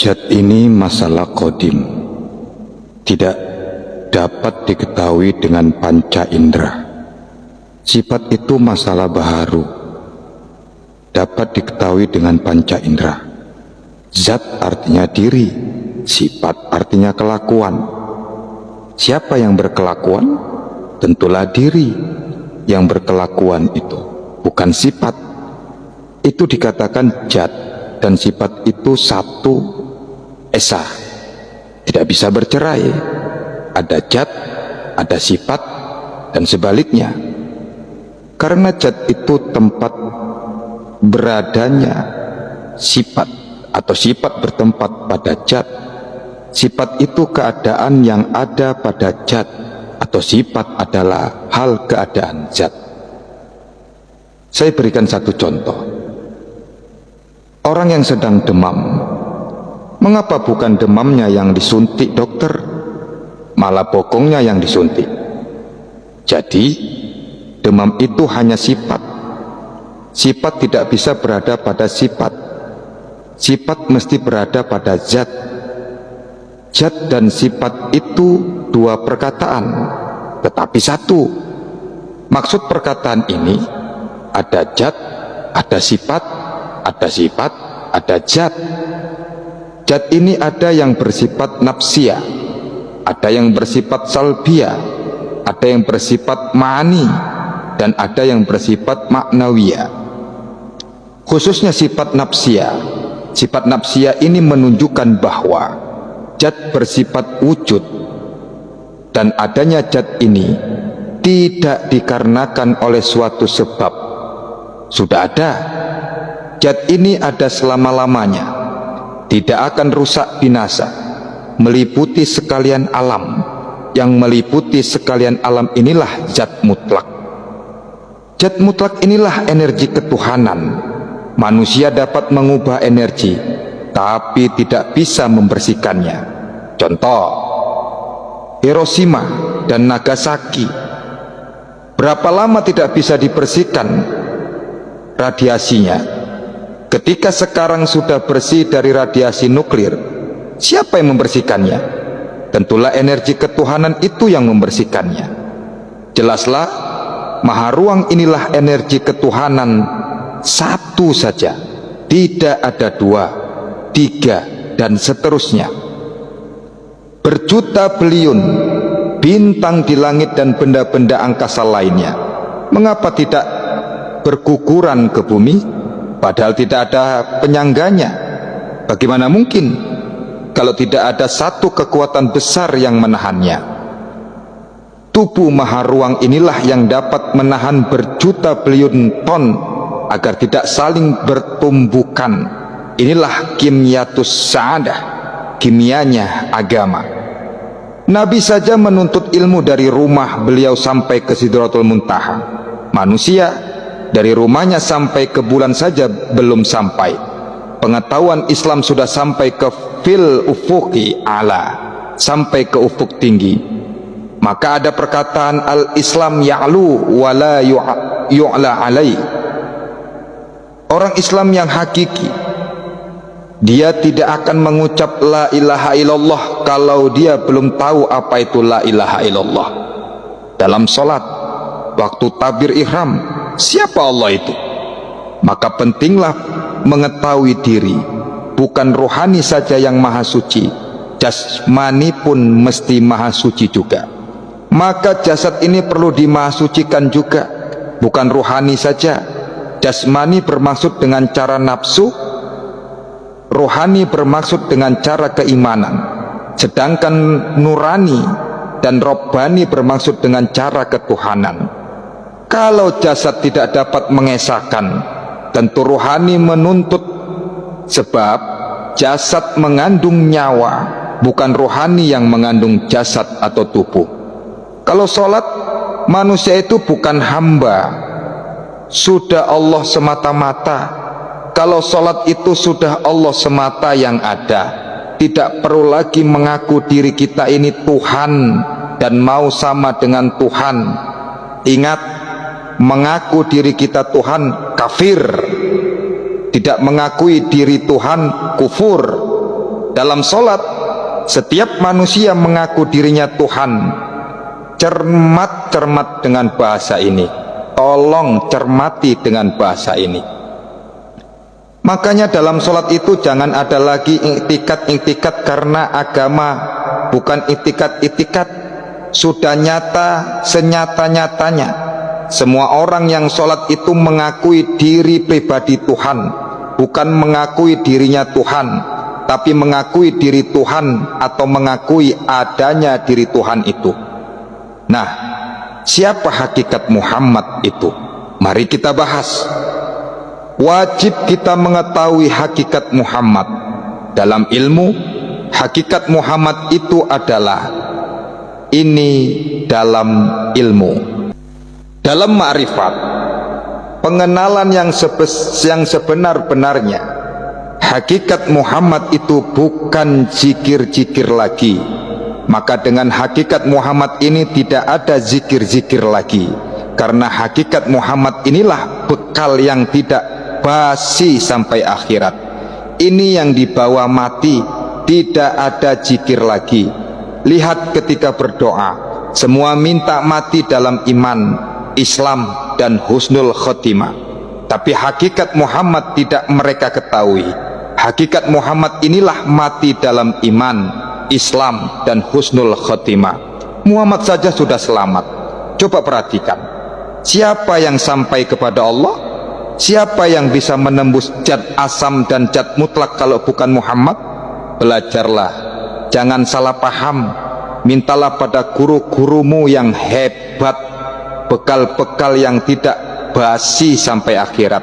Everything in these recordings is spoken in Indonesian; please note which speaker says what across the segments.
Speaker 1: Zat ini masalah qadim, tidak dapat diketahui dengan panca indera. Sifat itu masalah baharu, dapat diketahui dengan panca indera. Zat artinya diri, sifat artinya kelakuan. Siapa yang berkelakuan? Tentulah diri yang berkelakuan itu, bukan sifat. Itu dikatakan zat, dan sifat itu satu esa, tidak bisa bercerai. Ada zat, ada sifat, dan sebaliknya. Karena zat itu tempat beradanya sifat, atau sifat bertempat pada zat. Sifat itu keadaan yang ada pada zat, atau sifat adalah hal keadaan zat. Saya berikan satu contoh. Orang yang sedang demam, mengapa bukan demamnya yang disuntik dokter, malah bokongnya yang disuntik? Jadi demam itu hanya sifat. Sifat tidak bisa berada pada sifat. Sifat mesti berada pada zat. Zat dan sifat itu dua perkataan, tetapi satu. Maksud perkataan ini, ada zat, ada sifat, ada sifat, ada zat. Zat ini ada yang bersifat nafsiyah, ada yang bersifat salbiyah, ada yang bersifat ma'ani, dan ada yang bersifat maknawiyah. Khususnya sifat nafsiyah. Sifat nafsiyah ini menunjukkan bahwa zat bersifat wujud, dan adanya zat ini tidak dikarenakan oleh suatu sebab. Sudah ada. Zat ini ada selama-lamanya, tidak akan rusak binasa, meliputi sekalian alam. Yang meliputi sekalian alam inilah zat mutlak. Zat mutlak inilah energi ketuhanan. Manusia dapat mengubah energi, tapi tidak bisa membersihkannya. Contoh, Hiroshima dan Nagasaki, berapa lama tidak bisa dibersihkan radiasinya? Ketika sekarang sudah bersih dari radiasi nuklir, siapa yang membersihkannya? Tentulah energi ketuhanan itu yang membersihkannya. Jelaslah, maha ruang inilah energi ketuhanan satu saja, tidak ada dua, tiga, dan seterusnya. Berjuta beliun bintang di langit dan benda-benda angkasa lainnya, mengapa tidak berguguran ke bumi? Padahal tidak ada penyangganya. Bagaimana mungkin kalau tidak ada satu kekuatan besar yang menahannya? Tubuh maha ruang inilah yang dapat menahan berjuta beliun ton agar tidak saling bertumbukan. Inilah kimyatus sa'adah, kimianya agama. Nabi saja menuntut ilmu dari rumah beliau sampai ke Sidratul Muntaha. Manusia dari rumahnya sampai ke bulan saja belum sampai. Pengetahuan Islam sudah sampai ke fil ufuqi ala, sampai ke ufuk tinggi. Maka ada perkataan al-Islam ya'lu wa la yu'la alai. Orang Islam yang hakiki, dia tidak akan mengucap la ilaha illallah kalau dia belum tahu apa itu la ilaha illallah. Dalam sholat, waktu takbir ihram, siapa Allah itu? Maka pentinglah mengetahui diri. Bukan rohani saja yang maha suci, jasmani pun mesti maha suci juga. Maka jasad ini perlu dimahasucikan juga. Bukan rohani saja. Jasmani bermaksud dengan cara nafsu, rohani bermaksud dengan cara keimanan. Sedangkan nurani dan robbani bermaksud dengan cara ketuhanan. Kalau jasad tidak dapat mengesahkan, tentu rohani menuntut, sebab jasad mengandung nyawa, bukan rohani yang mengandung jasad atau tubuh. Kalau sholat, manusia itu bukan hamba, sudah Allah semata-mata. Kalau sholat itu sudah Allah semata yang ada, tidak perlu lagi mengaku diri kita ini Tuhan dan mau sama dengan Tuhan. Ingat, mengaku diri kita Tuhan kafir, tidak mengakui diri Tuhan kufur. Dalam sholat, setiap manusia mengaku dirinya Tuhan. Cermat dengan bahasa ini. Tolong cermati dengan bahasa ini. Makanya dalam sholat itu jangan ada lagi iktikat karena agama. Bukan iktikat. Sudah nyata senyata-nyatanya. Semua orang yang sholat itu mengakui diri pribadi Tuhan. Bukan mengakui dirinya Tuhan, tapi mengakui diri Tuhan atau mengakui adanya diri Tuhan itu. Nah, siapa hakikat Muhammad itu? Mari kita bahas. Wajib kita mengetahui hakikat Muhammad. Dalam ilmu, hakikat Muhammad itu adalah ini dalam ilmu. Dalam ma'rifat, pengenalan yang sebenar-benarnya, hakikat Muhammad itu bukan zikir-zikir lagi. Maka dengan hakikat Muhammad ini tidak ada zikir-zikir lagi. Karena hakikat Muhammad inilah bekal yang tidak basi sampai akhirat. Ini yang dibawa mati, tidak ada zikir lagi. Lihat ketika berdoa, semua minta mati dalam iman, Islam dan husnul khotimah. Tapi hakikat Muhammad tidak mereka ketahui. Hakikat Muhammad inilah mati dalam iman, Islam dan husnul khotimah. Muhammad saja sudah selamat. Coba perhatikan, siapa yang sampai kepada Allah? Siapa yang bisa menembus jad asam dan jad mutlak kalau bukan Muhammad? Belajarlah, jangan salah paham. Mintalah pada guru-gurumu yang hebat, bekal-bekal yang tidak basi sampai akhirat.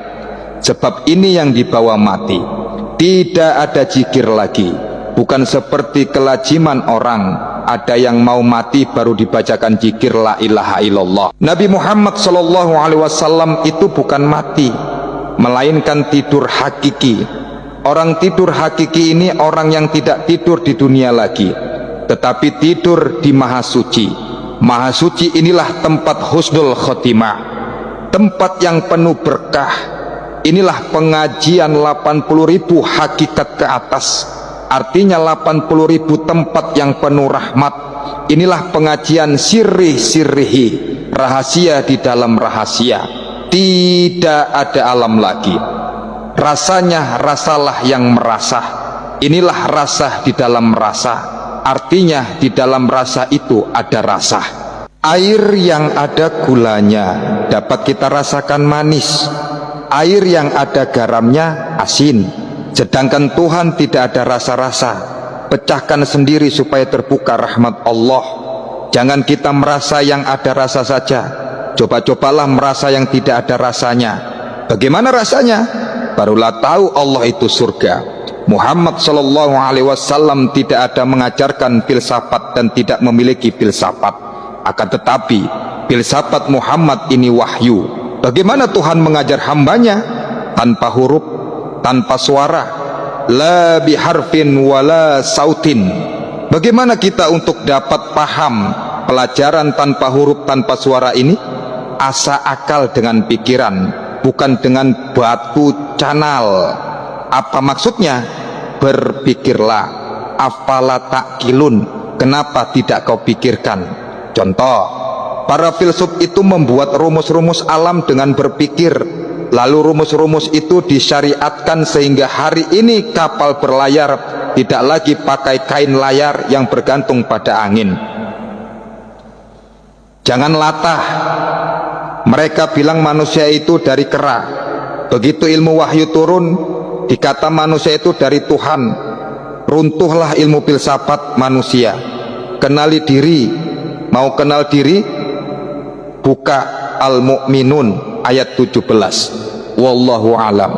Speaker 1: Sebab ini yang dibawa mati. Tidak ada zikir lagi. Bukan seperti kelaziman orang, ada yang mau mati baru dibacakan zikir la ilaha illallah. Nabi Muhammad SAW itu bukan mati, melainkan tidur hakiki. Orang tidur hakiki ini orang yang tidak tidur di dunia lagi, tetapi tidur di Maha Suci. Maha Suci inilah tempat husnul khotimah, tempat yang penuh berkah. Inilah pengajian 80.000 hakikat ke atas. Artinya 80.000 tempat yang penuh rahmat. Inilah pengajian sirri-sirrihi, rahasia di dalam rahasia. Tidak ada alam lagi. Rasanya rasalah yang merasa. Inilah rasa di dalam rasa. Artinya di dalam rasa itu ada rasa. Air yang ada gulanya dapat kita rasakan manis. Air yang ada garamnya asin. Sedangkan Tuhan tidak ada rasa-rasa. Pecahkan sendiri supaya terbuka rahmat Allah. Jangan kita merasa yang ada rasa saja. Coba-cobalah merasa yang tidak ada rasanya. Bagaimana rasanya? Barulah tahu Allah itu surga. Muhammad SAW tidak ada mengajarkan filsafat dan tidak memiliki filsafat. Akan tetapi filsafat Muhammad ini wahyu. Bagaimana Tuhan mengajar hambanya? Tanpa huruf, tanpa suara, la biharfin wala sautin. Bagaimana kita untuk dapat paham pelajaran tanpa huruf, tanpa suara ini? Asa akal dengan pikiran, bukan dengan batu canal. Apa maksudnya? Berpikirlah. Afala ta'qilun, kenapa tidak kau pikirkan? Contoh, para filsuf itu membuat rumus-rumus alam dengan berpikir. Lalu rumus-rumus itu disyariatkan sehingga hari ini kapal berlayar tidak lagi pakai kain layar yang bergantung pada angin. Jangan latah. Mereka bilang manusia itu dari kera. Begitu ilmu wahyu turun, dikata manusia itu dari Tuhan. Runtuhlah ilmu filsafat manusia. Kenali diri. Mau kenal diri? Buka Al-Mu'minun ayat 17. Wallahu alam.